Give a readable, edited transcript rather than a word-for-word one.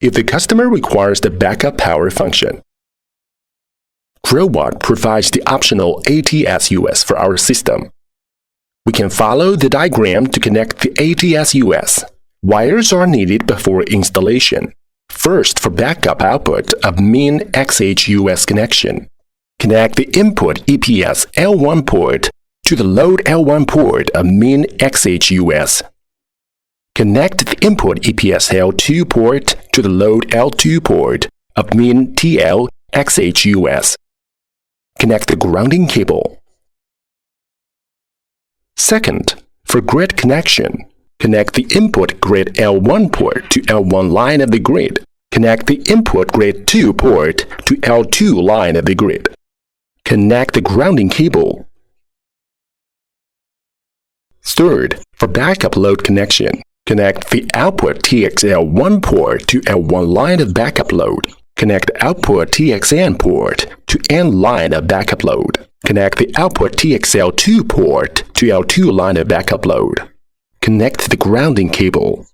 if the customer requires the backup power function. Growatt provides the optional ATS US for our system. We can follow the diagram to connect the ATS US. Wires are needed before installation. First, for backup output of main XH-US connection, connect the input EPS L1 port to the load L1 port of main XH-US. Connect the input EPS L2 port to the load L2 port of main TL XH-US. Connect the grounding cable. Second, for grid connection, connect the input grid L1 port to L1 line of the grid. Connect the input grid 2 port to L2 line of the grid. Connect the grounding cable. Third, for backup load connection, connect the output TXL1 port to L1 line of backup load. Connect output TXN port to N line of backup load. Connect the output TXL2 port to L2 line of backup load. Connect the grounding cable.